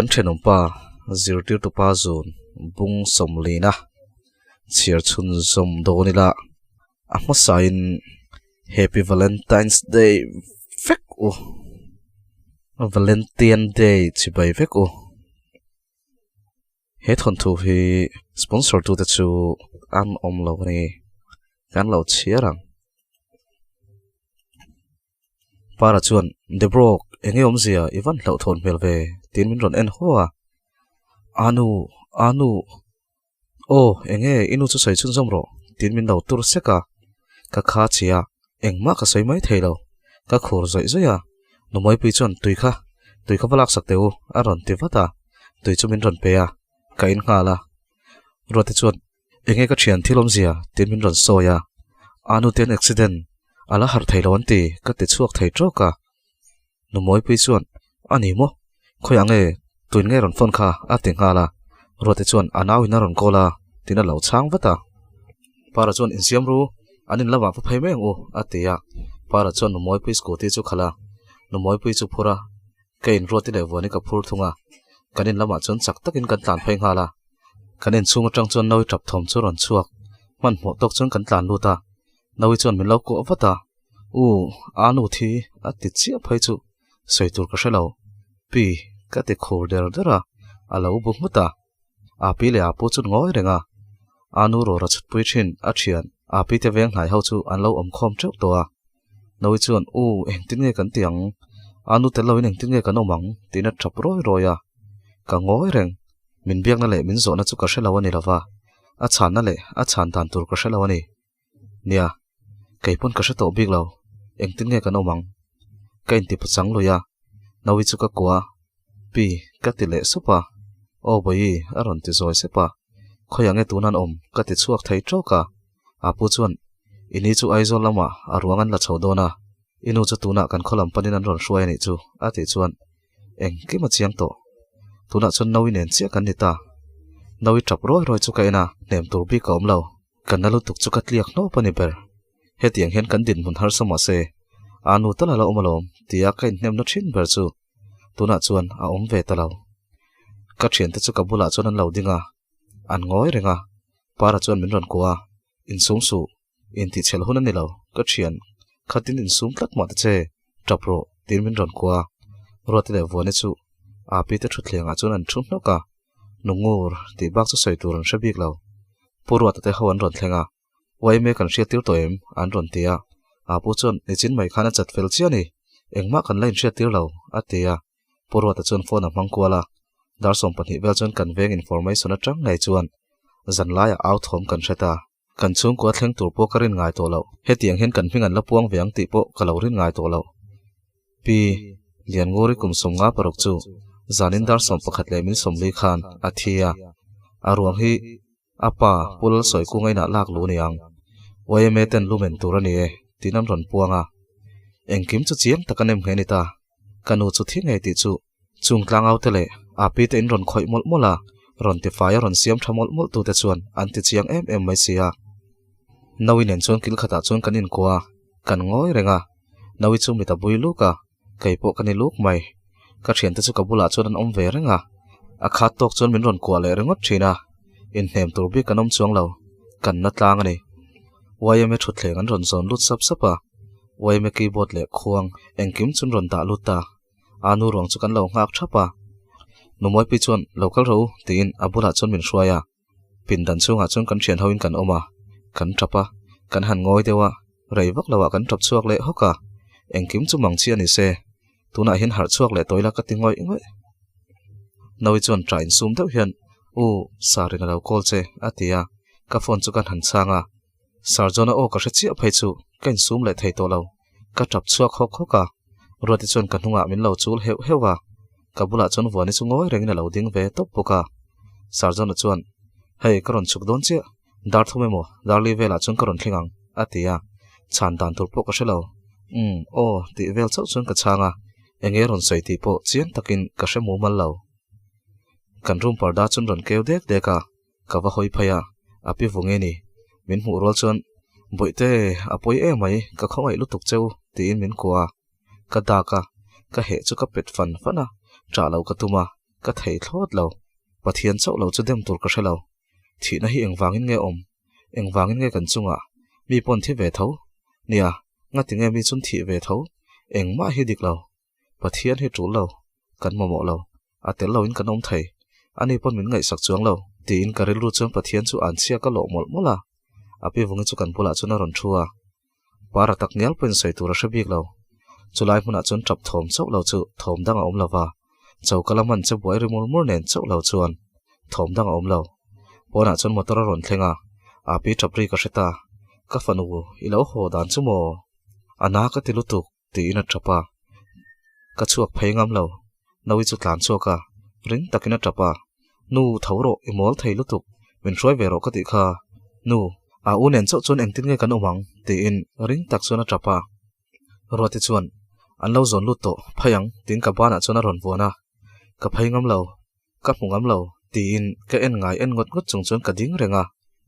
kan thenom pa zirtir tu pa zun bung som lina chiar chun zom do nila ama sain happy valentine's day fek o valentine day chibai fek o he thon thu hi sponsor tu te chu an om lo ni kan lo chiarang para chuan de brok enge om zia ivan lo thon mel ve tin min ron en hoa anu o enge inu chu sai chun zomro tin min lo tur seka ka kha chia engma ka sai mai theilo ka khur zoi zoya nomoi pi chon tui kha balak sakteu aron te vata tui chu min ron pe a ka in nga la rote chuan enge ka thian thilom zia tin min ron soya anu ten accident ala har thailo anti ka te chuak thai troka nomoi pi chuan ani mo khoyange tuin nge ron phone kha ate nga la rote chuan anaw ina ron kola tina lo chang vata para chuan insiam ru anin lawa pa phai meng o atia para chuan nomoi pi scooty chu khala nomoi pi chu phura kein roti le wani ka phur thunga kanin lama chon chak takin kan tlan phai nga la kanin chunga tang chuan noi trap thom chu ron chuak man mo tok chon kan tlan luta nawi chuan min lo ko vata anu thi ati chia phai chu soitur ka shalo pi ka te khur der dera alo bu muta api le apu chun ngoi renga anu ro ra chut pui thin a thian api te veng hai ho chu an lo om khom chok to a nawi chuan eng tin nge kan tiang anu te lo in eng tin nge kan omang tina thap roi roya ka ngoi reng min biak na le min zo na chu ka shalo ani lawa a chan na le a chan dan tur ka shalo ani nia kaipon ka shato big lo eng tin nge kan omang kain ti pachang loya nawi chu ka kwa pi ka ti le supa boi aron ti zoi sepa khoyange tunan om ka ti chuak thai troka apu chuan ini chu aizo lama arwangan la chaudona inu chu tuna kan kholam panin an ron hruai ni chu ati chuan eng ki ma chiang to tuna chun nawi nen chia kan nita nawi trap roi chu ka ina nem tur bi ka om lo kan nalu tuk chu ka tliak no pani ber hetiang hen kan din mun har sama se anu tala la omalom tia kain nem no thin ber chu tuna chuan a om ve talo ka thian te chu ka bula chuan an lo dinga an ngoi renga para chuan min ron kwa in sum su in ti chel hun ani lo ka thian khatin in sum tlat ma te che tapro tin min ron kwa rote le vone chu api te thu thlenga chuan an thum noka nungur ti bak chu soi tur an shabik lo purwa te hawan ron thlenga wai me kan ria tir to em an ron tia apu chuan echin mai khana chat fel chiani engma kan lain ria tir lo atia purwa ta chuan phone a mangkwala dar som pani bel chuan kan veng information atang ngai chuan zanlaya out home kan theta kan chung ko thleng tur po karin ngai to lo hetiang hen kan hingan la puang veang ti po kalorin ngai to lo pi lian ngori kum somnga parok chu zanin dar som pakhat le min somli khan athia arwang hi apa pul soi ku ngai na lak lu niang wai me ten lumen turani e tinam ron puanga engkim chu chiang takanem ngenita kanu chu thi ngai ti chu chung tlang out le api te in ron khoi mol mola ron te fire ron siam thamol mol tu te chuan anti chiang em mai sia nawi nen chuan kil khata chuan kanin kwa kan ngoi renga nawi chu mi ta bui luka kaipo kani luk mai ka thian te chu kabula chuan an om ve renga a khat tok chuan min ron kwa le rengot thina in hnem tur bi kanom chuang lo kan na tlang ani wayame thut thleng an ron zon lut sap sapa wayame keyboard le khuang engkim chun ron da luta anu rong chu kan lo ngak thapa nomoi pi chuan local ro tin abula chuan min hruaya pindan chunga chuan kan thian hoin kan oma kan thapa kan han ngoi dewa reivak lawa kan thap chuak le hoka engkim chu mangchi ani se tuna hin har chuak le toila ka tingoi ingoi nawi chuan train sum deuh hian sarin lo call che atia ka phone chu kan han changa sarjona ka hrechi phei chu kan sum le thei to lo ka thap chuak hok hoka roti chuan kan hunga min lo chul hewa kabula chuan wani chu ngoi rengna lo ding ve top poka sarjona chuan hei karon chuk don che dar thumemo darli vela chuan karon thlingang atia chan dan tur po ka shelo ti vel chau chuan ka changa enge ron soi ti po chian takin ka hre mu mal lo kan room parda chun ron keu dek deka kawa hoi phaya api vunge ni min mu rol chon boite apoi e mai ka khongai lutuk cheu ti in min kwa ka da ka he chu ka pet fan fana tra lo ka tuma ka thei thlot lo pathian chau lo chu dem tur ka hrelo thi na hi engwangin nge kan chunga mi pon thi ve tho nia nga tinge mi chun thi ve tho engma hi dik lo pathian hi tul lo kan mo lo atel lo in kan om thei ani pon min ngai sak chuang lo ti in karil ru chon pathian chu an chia ka lo mol mola api vungi chu kan pula chuna ron thua para tak nial pen sei tur hrebik lo chulai hmuna chon trap thom chau lo chu thom danga om lova chau kalaman che boy rimul mur nen chau lo chuan thom danga om lo pona chon motor ron thlenga api trapri ka hreta ka fanu ilo ho dan chu mo ana ka tilutuk ti in a trapa ka chuak pheingam lo nawi chu tlan chuaka ring takina trapa nu thawro imol thei lutuk min roi vero ka ti kha nu a unen chau chon engtin nge kan omang ti in ring tak chona trapa roti chuan an lo zon lut to phayang tin ka bana chona ron buana ka phaingam lo ka hmungam lo ti in ka en ngai en ngot chung chon ka ding renga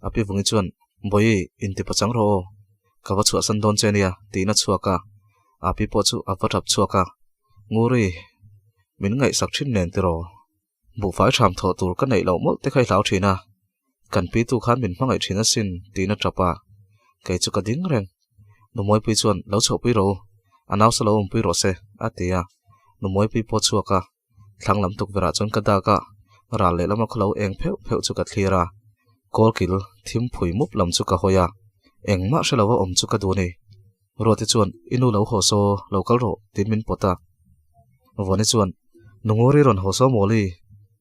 api vungi chuan boi in ti pachang ro ka wa chu san don chenia ti na chuaka api po chu awathap chuaka nguri min ngai sak thin nen ti ro bu fai tham tho tur ka nei lo mol te khai lau thina kan pi tu khan min hmangai thina sin ti na trapa kai chu ka ding reng no moi pi chuan lo chho pi ro anaw sa lo pi ro se atia no moi pi po chuaka thanglam tuk vera chon ka da ka ra le lama khlo eng pheu chu ka thira kol kil thim phui mup lam chu ka hoya engma shelawa om chu ka du ni roti chuan inu lo ho so local ro tin min pota voni chuan nungori ron ho so moli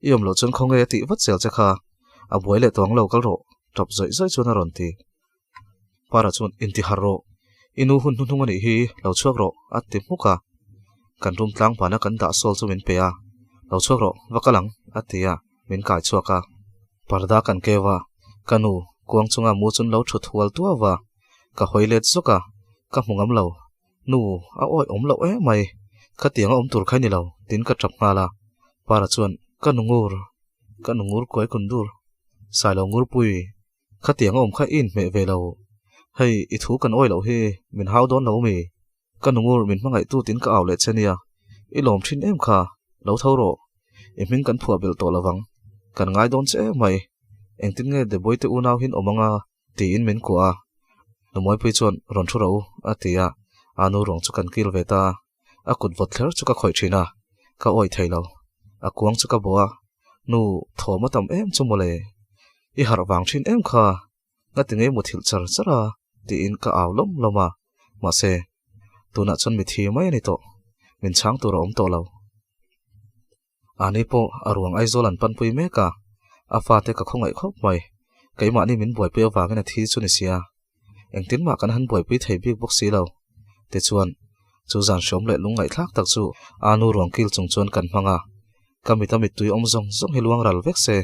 iom lo chon khonge ti wat sel cha kha a boile tong local ro top zoi chuna ron ti para chuan inti harro inu hun ani hi lo chuak ro atti muka kan rum tlang pana kan da sol chu min pe a lo chuak ro wakalang atia min kai chuaka parda kan kewa kanu kuang chunga mu chun lo thut hual tuawa ka hoilet zoka ka hmungam lo nu a oi om lo e mai khatianga om tur khaini lo tin ka trap ngala para chuan kanungur koi kundur sailo ngur pui khatianga om kha in me ve lo hei I thu kan oi lo hi min hau don lo mi kanungur min mangai tu tin ka awle chenia I lom thin em kha lo thoro emin kan phua bel to lawang kan ngai don che mai engtin nge de boite unaw hin omanga ti in min kwa no moi pui chon ron thu ro atia anu rong chu kan kil veta a kut vot thler chu ka khoi thina ka oi thailo a kuang chu ka boa nu thoma tam em chu mole I har wang thin em kha nga tinge mu thil chara ti in ka aw loma ma se tuna chon mi thi mai ni to min chang tu rom to lo ani po arwang aizolan pan pui me ka afa te ka khongai khop mai keima ni min boi pe awang na thi chu ni sia engtin ma kan han boi pi thei bik box si lo te chuan chu zan shom le lungai thlak tak chu anu rong kil chung chon kan hmanga kamita mi tui om zong hiluang ral vek se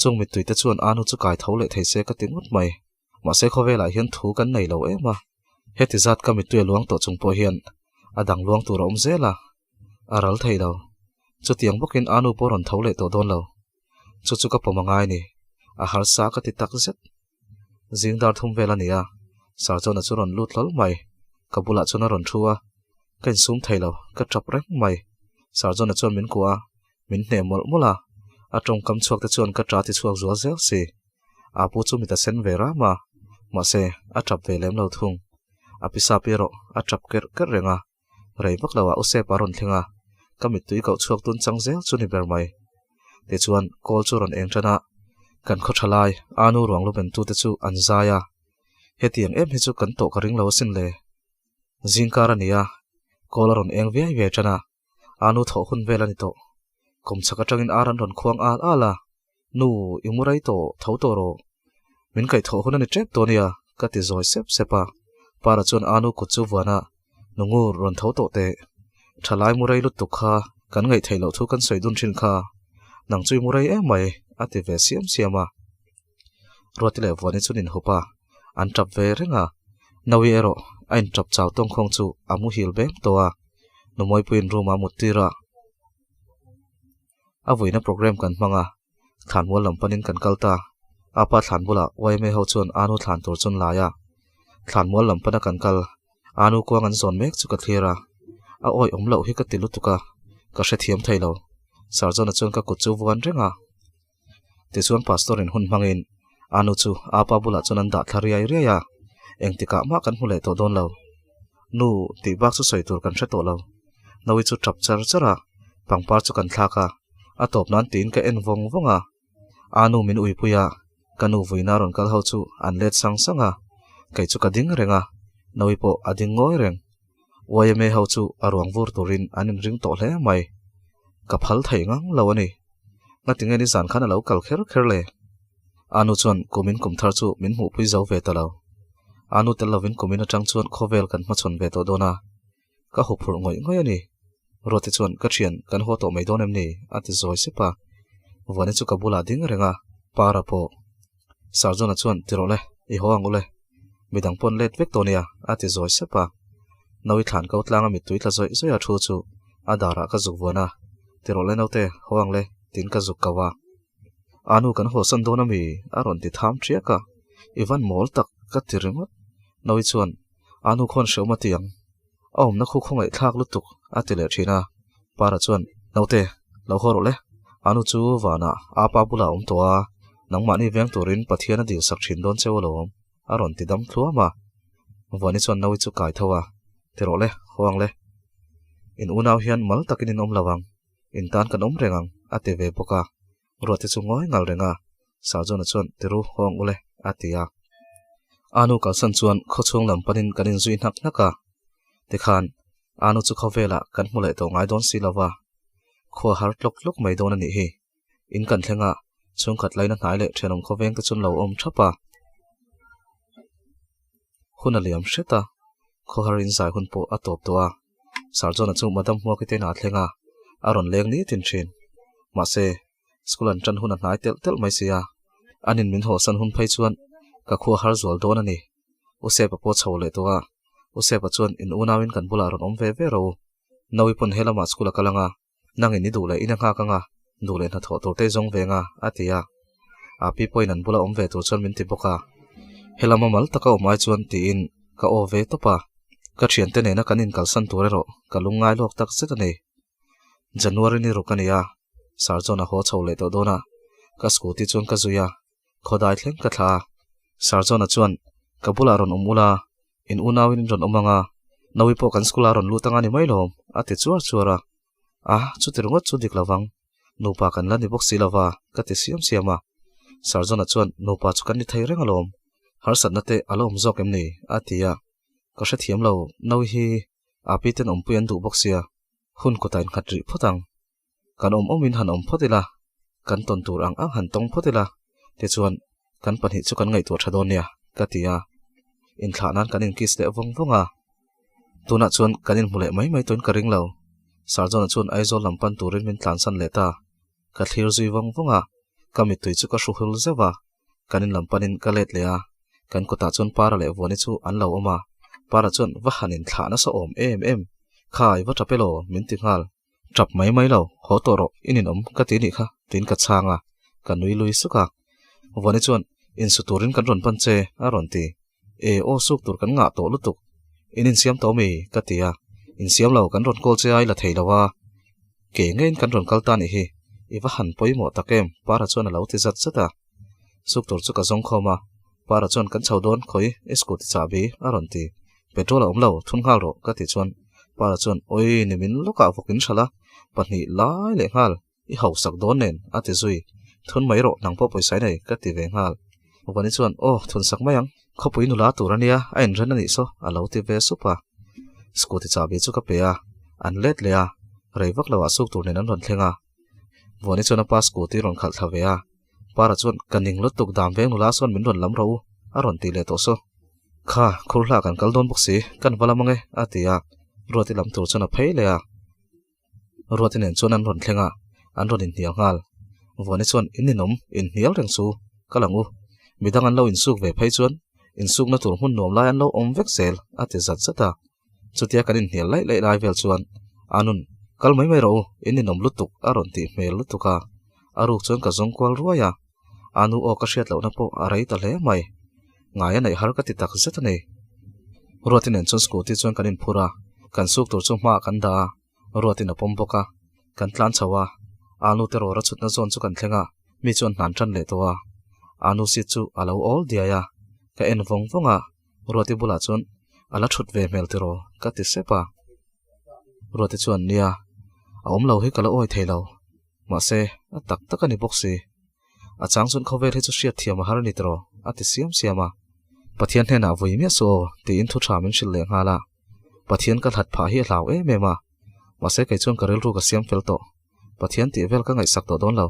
chung mi tui te chuan anu chu kai thole thei se ka tingut mai ma se kho vela hian thu kan nei lo ema heti zat ka mi tui luang to chung po hian adang luang tur om zela aral thei lo chu tiang bokin anu poron thole to don lo chu ka pomangai ni a har sa ka ti tak zet zingdar thum vela nia sar chona churon lut lol mai kabula chona ron thua kan sum thei lo ka trap rek mai sar chona chon min kwa min hne mol mola atong kam chuak te chon ka tra ti chuak zual zel si a pu chu mi ta sen vera ma se a trap ve lem lo thung a pisa pero a trap ker renga rei vak lawa o se paron thlenga kamit tui kau chuak tun chang zel chu ni ber mai te chuan kol chu ron eng tana kan kho thalai anu ruang lo ben tu te chu an zaya hetiang em hi chu kan to ka ring lo sin le zingkar ania kol ron eng ve tana anu tho hun velani to kom chaka tangin aran ron khuang ala nu imurai to tho to ro min kai tho hun ani trep to nia ka ti zoi sepa para chon anu ku chu wana nungur ron tho to te thalai murai lut tu kha kan ngai thailo thu kan soidun thin kha nang chui murai e mai ati ve siama rotile voni chunin hopa an tap ve renga nawi ero ain tap chaw tong khong chu amu hil bem towa numoi puin ruma mutira avoina program kan manga thanmol lampanin kan kalta apa thanbula waime ho chon anu thlan tur chon laya thanmol lampana kan kal anu ko ngan zon mek chu ka thira a oi omlo hi ka tilu tuka ka hre thiam thailo sarjona chon ka kuchu wan renga ti chuan pastor in hun mangin anu chu apa bula chon an da thariai ria engtika ma kan hule to don lo nu ti bak chu soi tur kan hre to lo nawi chu trap char chara pangpar chu kan thlaka atop nan tin ka en vong vonga anu min uipuya kanu vuina ron kal ho chu an let sang sanga kai chu ka ding renga nawi po ading ngoi reng wayme ho chu arwang vur turin anin ring to hle mai ka phal thai ngang lo ani ngating ani zan khana lo kal kher kher le anu chon kumin kum thar chu min hu pui zo ve ta lo anu tel lovin kumin atang chuan khovel kan ma chon ve to dona ka hu phur ngoi ngoi ani roti chuan ka thian kan ho to mai don em ni ati zoi sepa wani chu ka bula ding renga para po sarjona chuan tirole I ho angule midang pon let vek tonia ati zoi sepa nawi thlan ko tlanga mi tui tla zoi zoi a thu chu adara ka zuk wana tirole naute ho angle tin ka zuk kawa anu kan ho san dona mi aron ti tham thiaka ivan mol tak ka tiringot nawi chuan anu khon shoma tiang om na khu khongai thak lutuk atile thina para chuan naute lo horole anu chu wana apa bula toa nangmani veng turin pathiana dil sak thin don chewalom aron ti dam thluama wani chuan nawi chu kai thawa tirole hoangle in unaw hian mal takin in lawang in tan kan rengang ate ve poka roti chu ngoi ngal renga sarjona chuan tiru hong ule atia anu ka san chuan khochung lam panin kanin zui nak naka tikhan anu chu khovela kan mulai to ngai don silawa kho har tlok tlok mai don ani hi in kan thlenga chung khat laina hnai le thenong khoveng ka chun lo om thapa huna liam sheta kho har in zai hun po atop towa sarjona chu madam huwa kite na thlenga aron leng ni tin thin ma se skulan chan hun hnai tel tel mai sia anin min ho san hun phai chuan ka kho har zol don ani use pa po chhole towa use pa chuan in unawin kan bula ron om ve ve ro nawi pon helama skula kalanga nangin ni dule ina nga kanga dule na tho to te zong venga atia api poinan bula om ve to chuan min ti boka helama mal taka omai chuan ti in ka o ve topa ka thian te ne na kanin kalsan ture ro kalungai lok tak setani january ni rokania sarjona ho chhole to dona ka scooty chuan ka zuya khodai thleng ka thla sarjona chuan ka bula ron umula in unawin ron omanga nawi po kan skula ron lutanga ni mailom ati chuar chuara chutirungot chu diklawang nupa kan lani boxi lawa ka ti siam siama sarjona chuan nupa chu kan ni thai rengalom har satnate alom zok emni atia ka hre thiam lo nawi hi api ten ompuyan du boxia hun ko tain khatri photang kan omin han om photila kan ton tur ang han tong photila te chuan kan panhi chu kan ngai to thadonia ka tia in thlanan kanin kis le vong vonga tuna chuan kanin mule mai ton ka ring lo sarjona chuan aizol lampan turin min tlan san leta ka thlir zui vong vonga kami tui chu ka hruhul zewa kanin lampanin ka let lea kan kota chuan para le woni chu an lo oma para chuan va hanin thlana sa om em khai va tapelo min ti ngal trap mai lo ho to ro inin om ka ti ni kha tin ka changa ka nui lui suka woni chuan in su turin kan ron panche a ron ti o suk tur kan nga to lutuk inin siam to mi ka tia in siam lo kan ron kol che ai la theilawa ke ngein kan ron kalta ni hi iwa han poimo takem para chuan lo ti zat zata suk tur chu ka zong khoma para chuan kan chaudon khoi scooty chabi a ron ti petrol om lo thun ngal ro ka ti chuan para chuan oi ni min loka vokin thala pahnih lai le ngal I hau sak don nen ati zui thun mai ro nang po poisai nei ka ti ve ngal wani chuan thun sak mayang khopui nula turania a en ran ani so alo ti ve supa scooty chabi chu ka peya an let lea reivak lawa suk tur nen an ron thlenga wani chuan pa scooty ron khal thavea para chuan kaning lutuk dam veng nula son min ron lam ro a ron ti le to so kha khurla kan kaldon boxi kan walamange atia roti lam tur chuna phei lea roti nen chuan an ron thlenga an ron in hial ngal wani chuan ininom in hial reng chu kalangu midang an lo in suk ve phei chuan in suk na tur hun nom lai an lo om vek sel ati zat zata chutia kan in hial lai vel chuan anun kal mai ro in nom lutuk aron ti mel lutuka aruk chon ka zong kwal ruaya anu o ka hriat lo na po arai ta hle mai ngaya nei har ka ti tak zet nei ruatin en chon scooty chon kanin phura kan suk tur chu ma kan da ruatin a pom boka kan tlan chawa anu te ro ra chut na zon chu kan thlenga mi chon hnan than le towa anu si chu alo all dia ya ka en vong vonga ruati bula chon ala thut ve mel te ro ka ti sepa ruati chuan nia a om lo hi kala oi theilo ma se a tak tak ani boxi a chang chun khover he chu hriat thiam har ni tro a ti siam siama pathian hena voi me so ti in thu thamin shil le ngala pathian ka that pha hi hlaw e mema ma se kai chon karel ru ka siam fel to pathian ti vel ka ngai sak to don lo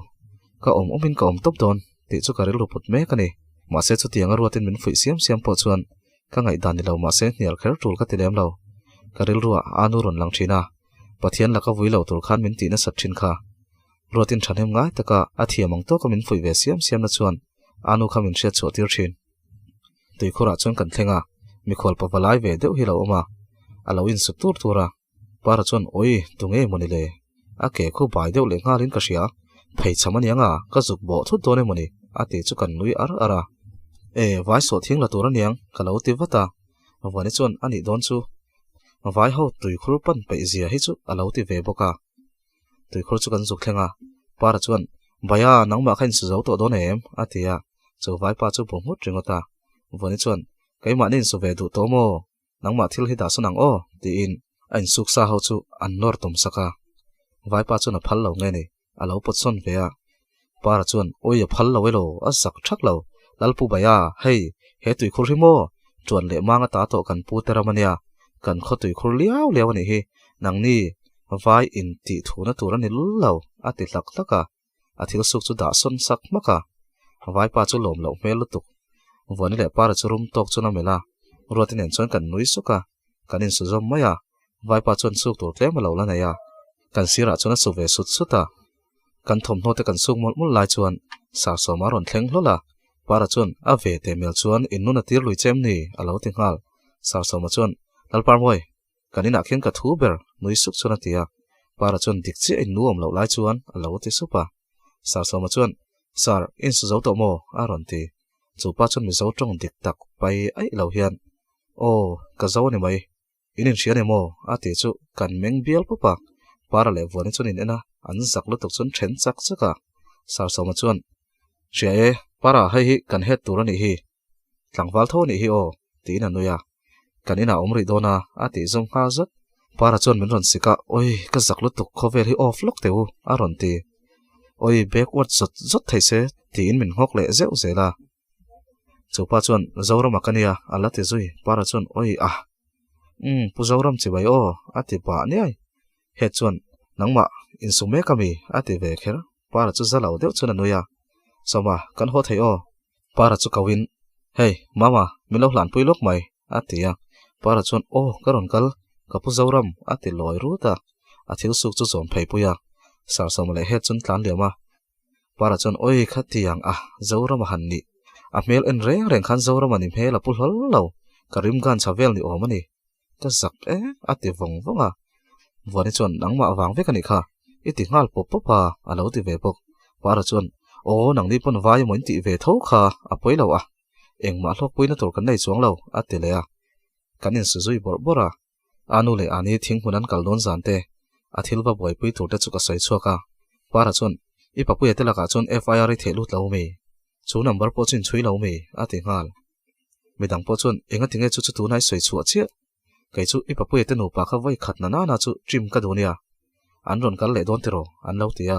ka omin ka top don ti chu karel ru put me ka ni ma se chu tianga ruatin min fui siam siam po chuan ka ngai dan ni lo ma se nial kher tul ka ti lem lo karel ru anu ron lang thina pathian la ka vui lo tur khan min ti na sat thin kha ruatin thanem ngai taka a thiamang to ka min fui ve siam siam na chuan anu khamin hriat chaw tir thin tui khura chon kan thlenga mi khol pa valai ve deuh hi lo oma alo in su tur tura para chon oi tunge moni le a ke khu bai deuh le ngalin ka hria phei chamani anga ka zuk bo thut done moni a ti chu kan nui ar ara e vai so thing la tura niang ka lo ti wata wani chon ani don chu vai ho tui khur pan pe zia hi chu alo ti ve boka tui khur chu kan zuk thlenga para chon baya nangma khain su zo to don em atia chu vai pa chu bomut ringota wani chuan keima nin su ve du to mo nangma thil hi da sunang o ti in an suk sa ho chu an nor tom saka vai pa chu na phal lo nge ni alo pot son ve a para chuan oi a phal lo elo a sak thak lo lalpu baya hei he tui khur hi mo chuan le manga ta to kan pu teramania kan kho tui khur liao liao ani hi nang ni vai in ti thuna turani lullo ati hlak hlaka athil suk chu da son sak maka vai pa chu lom lo mel lutuk wani le para chu rum tok chuna mela ruatin en chon kan nui suka kanin su zom maya vai pa chon suk tur tlem lo la na ya kan sira chuna su ve sut suta kan thom no te kan suk mol mol lai chuan sa so maron thleng hlola para chon a ve te mel chuan innu na tir lui chem ni alo ti ngal sa so ma chon lalpar moi kanina khen ka thu ber nui suk chuna tia para chon dikchi in nuam lo lai chuan alo ti supa sa so ma chuan sar in su zo to mo aron ti chu pa chon mi zo tong dik tak pai ai lo hian o ka zo ni mai inin hria ne mo a ti chu kan meng bial pupa para le wani chun in ena an zak lu tok chun then chak chaka sar so ma chuan hria e para hai hi kan het tur ani hi tlangwal tho ni hi o ti na nuya kanina omri dona a ti zong ha zat para chon min ron sika oi ka zak lu tok khovel hi off lok teu aron ti oi backward zot thaise ti in min hok le zeu zela chupa chuan zoram akania ala te zui para chuan oi a pu zoram chi bai o ati pa ni ai he chuan nangma in sume kami ati ve kher para chu zalo deuh chuna nuya soma kan ho thei o para chu kawin hey mama milo hlan pui lok mai atia para chuan o karon kal kapu zoram ati loi ruta athil suk chu zon phei puya sar som le he chun tlan lema para chuan oi khatiang a zoram han ni a mel en reng khan zoram ani mel a pul hol lo karim gan chavel ni omani ta zak e ati vong vonga wani chuan nangma awang ve kani kha iti ngal pop popa alo ti ve pok para chuan o nang ni pon vai moin ti ve tho kha a poi lo a engma hlok puina tur kan nei chuang lo ati le a kanin su zui bor bora anu le ani thing hunan kal don zante athil ba boi pui tur te chu ka sai chuaka para chuan I papu te la ka chuan FIR the lut lo mi chu number po chin chui lo mi ati ngal midang po chuan enga tinge chu chu tu nai soi chu achia kai chu I papu te no pa kha vai khat na na chu trim ka dunia an ron kal le don te ro an lo tia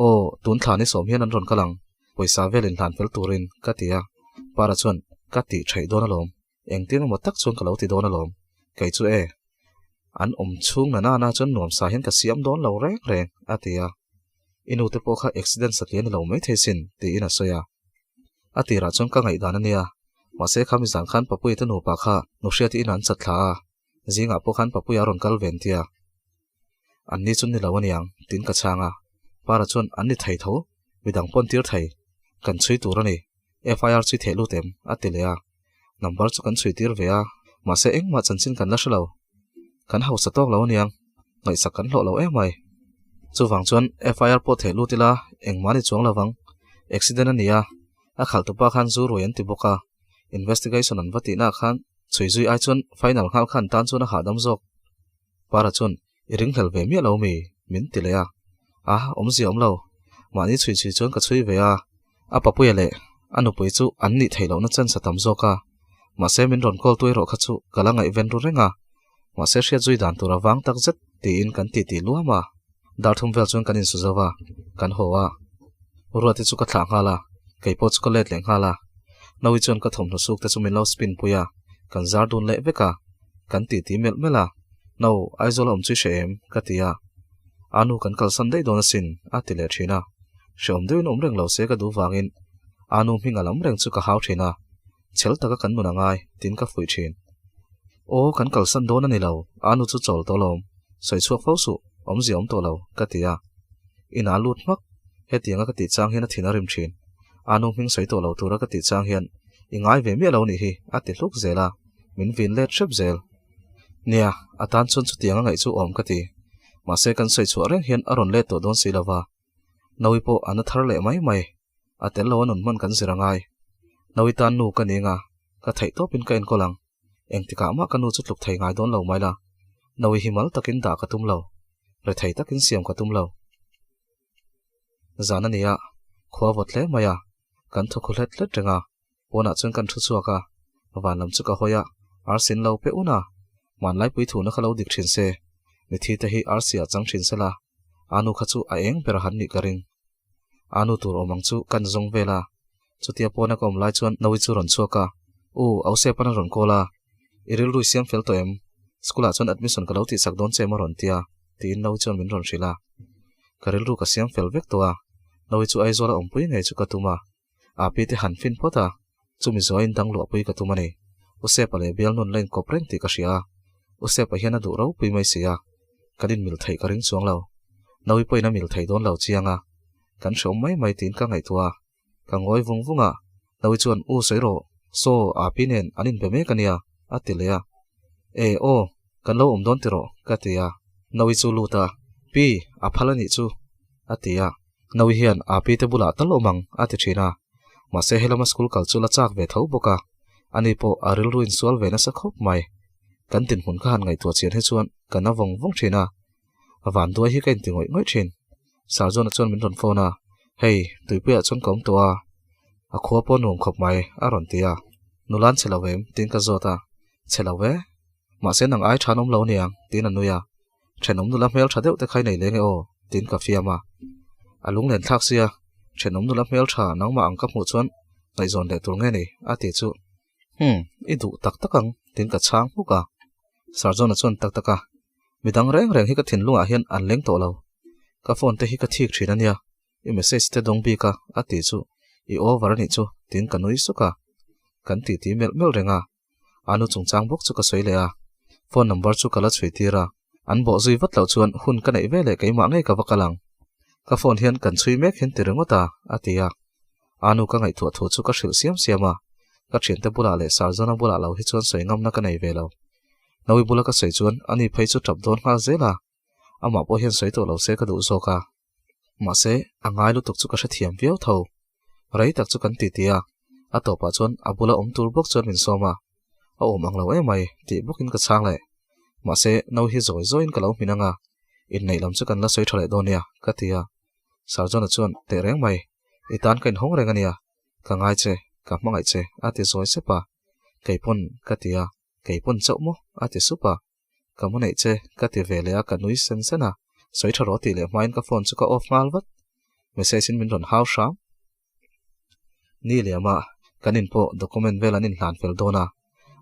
o tun thani som hian an ron kalang poisa velin hlan fel turin ka tia para chuan ka ti thai don alom engtin mo tak chuan ka lo ti don alom kai chu e an chung na na chuan nom sa hian ka siam don lo reng atia inu te po kha accident sakhian lo mai thesin ti ina soya atira chuan ka ngai dan ania mase khami zan khan papu te no pa kha no hriat in an chatla zinga po khan papu ya ron kal ven tia anni chun ni lawaniang tin ka changa para chuan anni thai tho midang pon tir thai kan chui turani FIR chi thelu tem atilea number chu kan chui tir vea mase engma chanchin kan la shalo kan hausa tok lawaniang ngai sakan lo lo mai chu wang chuan FIR po the lutila engmani chuang lawang accident ania a khal tu pa khan zu royan ti boka investigation an vati na khan chuizui ai chuan final khal khan tan chuan a hadam jok para chuan iring hel ve mi lo mi min ti le a omzi omlo mani chui chuan ka chui ve a papuya le anu pui chu an ni theilo na chan satam zoka ma se min ron kol tuai ro kha chu kalanga event ru renga ma se ria zui dan tura wang tak zet ti in kan ti luama dar thum vel chuan kanin suzawa kan howa ruati chu ka thla ngala keipo chu ka let leng hala nawi chuan ka thom no suk ta chu min lo spin puya kan zar dun le veka kan ti mel mela no aizol om chu shem ka tia anu kan kal san dei don sin a ti le thina shom dein om reng lo se ka du wangin anu mingalam reng chu ka hau thina chel taka kan nu na ngai tin ka fui thin o kan kal san don ani lo anu chu chol to lom soi chuak fo su om zi om to lo ka tia ina lut mak he tianga ka ti chang hian a thina rim thin anu ming soi to lo tura ka ti chang hian ingai ve mi lo ni hi a ti hluk zela min vin let shep zel nia atan chun chu tianga ngai chu om ka ti ma se kan soi chu reng hian aron le to don silawa nawi po ana thar le mai atel lo anon man kan zirangai nawi tan nu ka ninga ka thai to pin ka en kolang engtika ma kanu chu tluk thai ngai don lo mai la nawi himal takin da ka tum lo re thai takin siam ka tum lo zana nia khwa vot le maya kan thu khulet let renga pona chun kan thu chuaka van lam chu ka hoya arsin lo pe una man lai pui thu na khalo dik thin se ni thi te hi arsia chang thin sela anu kha chu a eng per han ni karing anu tur omang chu kan zong vela chutia pona kom lai chuan nawi chu ron chuaka u ause pana ron kola iril ru siam fel to em skula chuan admission ka lo ti sak don che ma ron tia tin nawi chuan min ron rila karil ru ka siam fel vek towa nawi chu ai zola ompui ngai chu ka tuma a pi te han fin pota chumi zoin dang lo pui ka tumani use pale bel non len kopreng ti ka sia use pa hian a du ro pui mai sia kadin mil thai karing chuang lo nawi poina mil thai don lo chianga kan shom mai tin ka ngai tua ka ngoi vungvunga nawi chuan u soiro so a pinen anin be me kania atilea o kan lo om don tiro ka tia nawi chu luta pi a phalani chu atia nawi hian a pi te bula tal omang ati thina ma se helama school culture la chak ve thau boka ani po aril ruin sual ve na sa khop mai kan tin hun khan ngai to chen he chuan kan a vong thina awan duai hi kan tingoi ngoi thin sarjon a chuan min ron phone hei tuipuya chuan kom to a khwa po nom khop mai a ron tia nulan chelawem tin ka zota chelawe ma se nang ai thanom lo niang tin anuya thenom nula mel thadeu te khai nei lenge o tin ka fiama alung len thak sia thenom nula mel tha nangma angka mu chuan ngai zon le tur nge ni ati chu i du tak takang tin ka chang puka sarjon a chuan tak taka midang reng hi ka thin lunga hian an leng to lo ka phone te hi ka thik thina nia i message te dong bi ka ati chu i over ni chu tin ka nui suka kan ti mel renga anu chungchang bok chu ka soile a phone number chu kala chui tira an bo zui vat lo chuan hun ka nei vele keima ngai ka wakalang ka phone hian kan chui mek hin tirengota atia anu ka ngai thu chu ka hril siama ka thiante bula le sarjona bula lo hi chuan soingam na ka nei velo nawi bula ka sei chuan ani phei chu tap don ha zela ama po hian soi to lo se ka du zoka ma se angai lu tuk chu ka thiam viau tho rai tak chu kan ti tia atopa chuan abula tur bok chuan min soma a omang lo mai ti bokin ka chang le ma se no hi zoin ka lo minanga in nei lam chu kan la soi thale donia ka tia sarjona chuan te reng mai itan kan hong reng ania ka ngai che ka mangai che ati zoi sepa keipon ka tia keipon chau mo ati supa ka mo nei che ka ti vele a ka nui sen sena soi tharo ti le main ka phone chu ka off ngal wat message in min ron how sham ni le ma kanin po document velanin hlan fel dona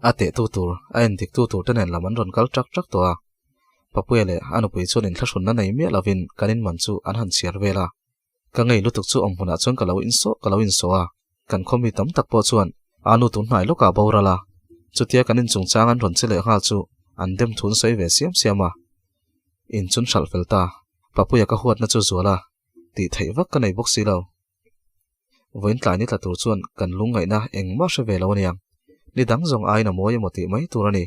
ate tutur ain dik tutur tenen laman ron kal trak to a papuele anu pui chuan in thlashun na nei me lovin kanin manchu an han chiar vela ka ngei lutuk chu omhuna chuan ka lo in so a kan khomi tam tak po chuan anu tun hnai loka borala chutia kanin chungchang an ron chele ha chu an dem thun sei ve siama in chun shal felta papuya ka huat na chu zuala ti thei vak ka nei bok si lo voin tlai ni tla tur chuan kan lungai na engma hre ve lo niang ni dang zong ai na moi moti mai turani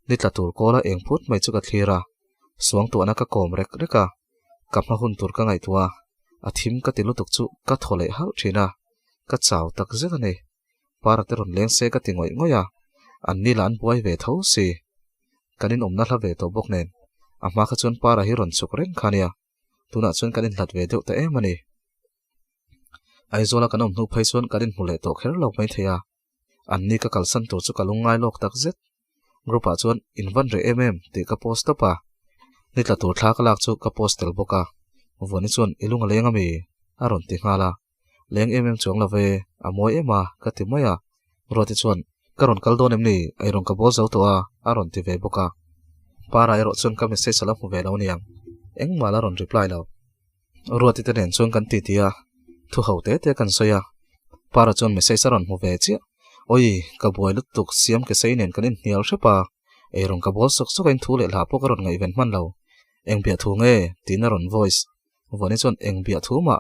ni tla tur kola eng phut mai chu ka thira suang tu na ka kom rek reka kapma hun tur ka ngai tua athim ka tilu tuk chu ka thole hau thina ka chaw tak zeta nei para te ron leng se ka tingoi ngoya anni lan buai ve tho si kanin omna hla ve to bok nen ama kha chon para hi ron chuk reng khania tuna chon kanin hlat ve deuh ta emani aizola kanom nu phai chon kanin hule to kher lo mai theya anni ka kalsan tur chu kalungai lok tak zet grupa chon invan re ti ka post pa nitla tur thla ka lak chu ka postel boka voni chon ilunga lenga mi aron ti ngala leng chong la ve amoi ema ka ti maya roti chon karon kaldon emni airon ka bol zau to aron ti ve boka para ero chon ka message salam hu ve lo niang eng mala ron reply lo roti te nen chon kan ti tia thu haute te kan soya para chon message aron hu ve chi oi ka boi lut tuk siam ke sei nen kanin hial shepa airon ka bol sok sok in thu le la po karon ngai ven man lo eng bia thu nge tinaron voice voni chon eng bia thu ma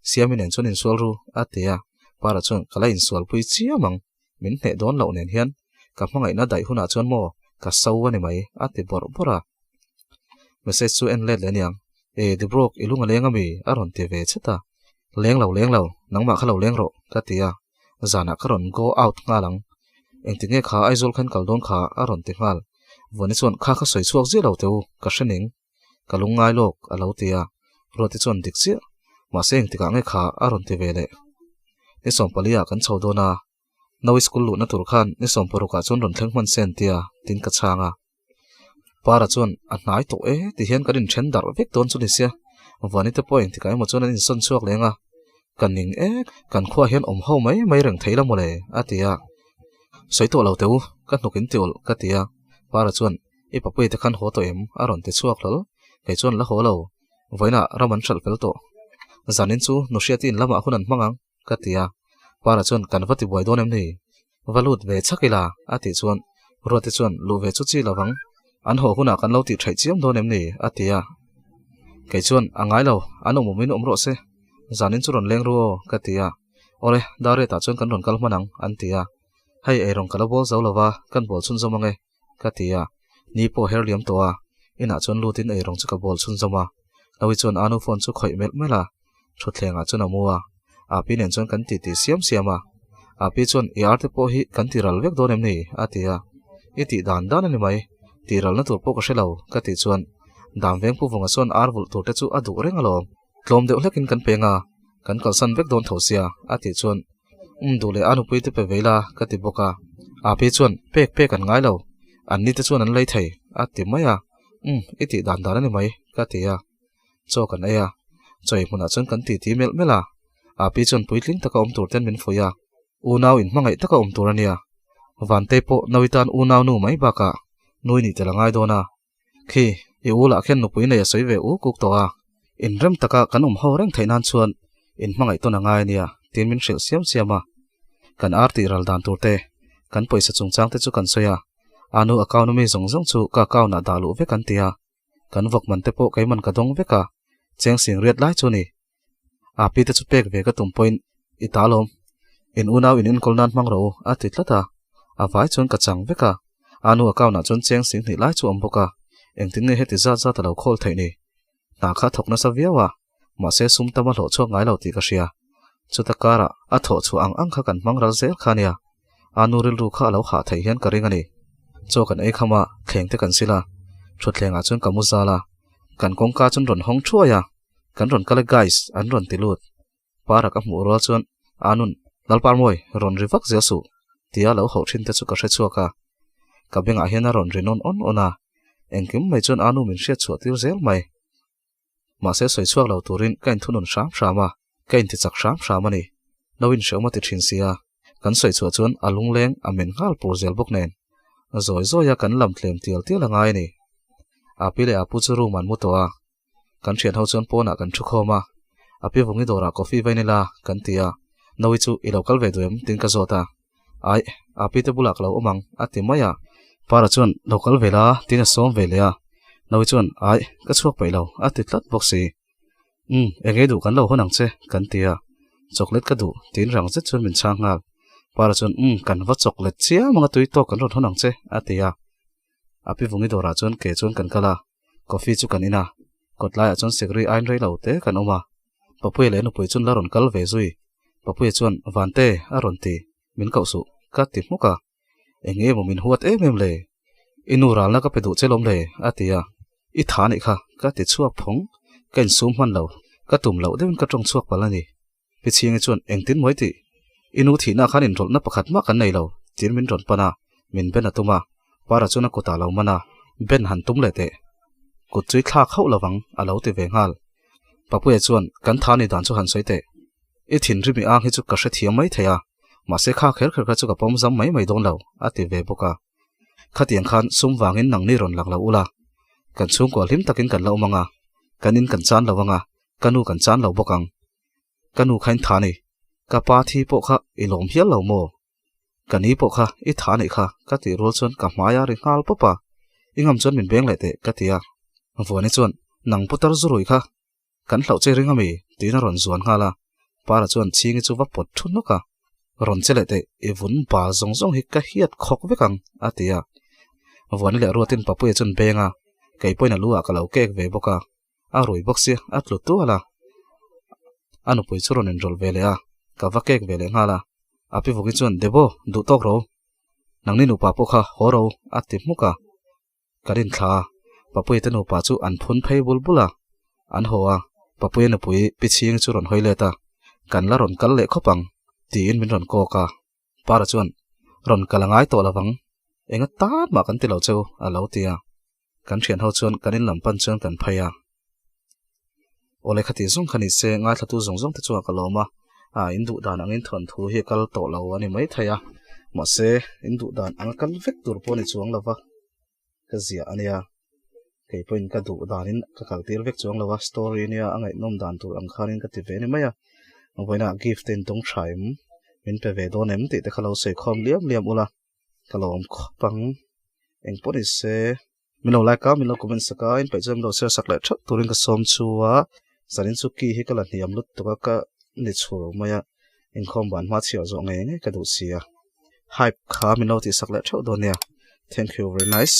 siamin en chon in sual ru atia para chon kala in sual pui chiamang min ne don lo nen hian ka mangai na dai huna chon mo ka sawani mai ati bor bora message chu en let leniang e de brok ilunga lenga mi aron te ve chata leng lo nangma khalo leng ro ka tia zana karon go out ngalang eng tinge kha aizol khan kaldon kha aron te ngal voni chon kha soi chuak je lo teu ka shening kalungai lok alo tia roti chon diksi ma seng tika nge kha aron te vele ni som palia kan chaudona nawi school lu na tur khan ni som poruka chon ron thleng man sen tia tin ka changa para chon a hnai to e ti hian karin then dar vek ton chu ni sia wani te point ti kai mo chon an son chuak lenga kaning e kan khwa hian om ho mai reng theila mole atia soito lo teu ka nukin tiol ka tia para chon e papui te khan ho to em aron te chuak lol ke chon la ho lo voina raman chal pel to zanin chu no shiatin lama hunan mangang ka tia para chon kan vati boi don em ni valut ve chakila ati chon roti chon lu ve chu chi lawang an ho huna kan lo ti thai chiam don em ni atia ke chon angai lo anu mumin omro se zanin chu ron leng ru ka tia ore dare ta chon kan ron kal manang an tia hai e rong kala bol zaw lawa kan bol chun zomange ka tia ni po herliam to ina chon lutin e rong chu ka bol chun zoma lawi chon anu phone chu khoi mela thotlenga chon amua api nen chon kan ti siama api chon te po hi kan ti ral vek don em ni atia iti dan ani mai ti ral na tur po ka shelo ka ti chon dam veng pu vonga chon arvul tur te chu adu rengalo tlom de hlekin kan penga kan kalsan vek don thosia ati chon dule anu pui te pe vela ka ti boka api chon pek kan ngai lo anni te chon an lei thei ati maya iti dan ani mai ka ti ya cho kan aya choi huna chon kan ti mela api chon puitling taka om tur ten min foya unaw in mangai taka om tur ania vante po nawitan unaw nu mai baka nui ni telangai dona khi e ula khen nu puina ya soive u kuk to in rem taka kan ho reng thainan chuan in mangai to na ngai nia tin min hril siama kan arti ral dan turte kan poisa chungchang te chu kan soya anu account mi zong chu ka account na dalu ve kan tia kan vok man te po kai man ka dong veka cheng sing riat lai chu ni api te chu pek ve ka tum point italom in unaw in kolnan mangro atitlata avai chon ka chang veka anu account na chon cheng sing ni lai chu amboka engtin ne heti za ta lo khol thaini na kha thokna sa viawa ma se sum tama lo chu ngai lo ti ka sia chutakara a tho chu ang kha kan mangral zel khania anu ril ru kha lo kha thai hian ka ringani cho kan ei khama thleng te kan sila thutlenga chon kamuzala kan kongka chon ron hong thuaya kan ron kala guys an ron tilut para ka mu ro chon anun lalpar moi ron rivak jesu tia lo ho thin te chu ka hre chuaka ka benga hian ron rinon on ona engkim mai chon anu min hria chu tir zel mai ma se soi chuak lo turin kain thunun shama kain ti chak shama ni lowin shoma ti thin sia kan soi chu chon alung leng amen hal pur zel bok nen zoya kan lam tlem tial angai ni apile apu chu ru man mu to kan thian ho chon pona kan thu khoma api vungi dora coffee vanilla kan tia nawi chu i local ve duem tin ka zota ai api te bulak lo omang ati maya para chon local vela tin som velea nawi chon ai ka chuak pailo ati tlat boxi enge du kan lo honang che kan tia chocolate ka du tin rang che chon min changa para chon kan va chocolate chia manga tui to kan ron honang che atia api vungi dora chon ke chon kan kala coffee chu kan ina kot lai chon secretary ain rei lo te kan oma papui le no pui chun la ron kal ve zui papui chuan vante a ron ti min kau su ka ti muka enge mo min huat em le inu ral na ka pe du chelom le atia I thani kha ka ti chuak phong kan sum man lo ka tum lo den ka tong chuak palani pi chiang chuan engtin moi ti inu thina khan in rol na pakhat ma kan nei lo tin min ron pana min ben atuma para chuna kota lo mana ben han tum le te kut chui thla khau lawang alo ti ve ngal papui chuan kan thani dan chu han soite I thin ri mi ang hi chu ka hre thiam mai theya ma se kha kher kher ka chu ka pom zam mai don lo ati ve boka khatiang khan sum wangin nang ni ron lak lo ula kan chung ko lim takin kan lo manga kanin kan chan lawanga kanu kan chan lo bokang kanu khain thani ka pa thi po kha ilom hial lo mo kani po kha I thani kha ka ti rol chon ka maya ri ngal popa ingam chon min beng le te ka tia voni chon nang putar zurui kha kan hlau che ringami tina ron zuan ngala para chon chingi chu va pot thun no ka ron chele te e vun ba zong zong hi ka hiat khok vekang atia voni le ruatin papui chon benga kei poina luwa ka lo kek ve boka a rui boxi atlu tu ala anu pui churon en rol vele a ka va kek vele ngala api vogi chon debo du tok ro nangni nu pa po kha horo ati muka karin thla papui te nu pa chu an phun phei bulbula an hoa papui na pui piching churon hoile ta kan la ron kal le khopang ti in min ron ko ka para chuan ron kalangai to lawang enga tat ma kan ti lo cheu a lo tia kan thian ho chuan kanin lampan chuan kan phaya ole khati zong khani se ngai thatu zong zong te chuan ka loma a indu dan angin thon thu hi kal to lo ani mai thaya ma se indu dan ang kal vek tur poni chuang lawa ka zia ania kei point ka du danin ka kal tir vek chuang lawa story nia angai nom dan tur ang khanin ka ti ve ni maya ngoina gift ten tong thaim min pe ve don em ti te khalo se khom liam ula kalom khopang eng poni se mino like ka mino comment saka in pe jam do share sak le thak turin ka som chuwa zarin chu ki hi kala niam lut to ka ni chhur maya in khom ban ma chhiaw zo nge ka du sia hype kha mino ti sak le thak do nia thank you very nice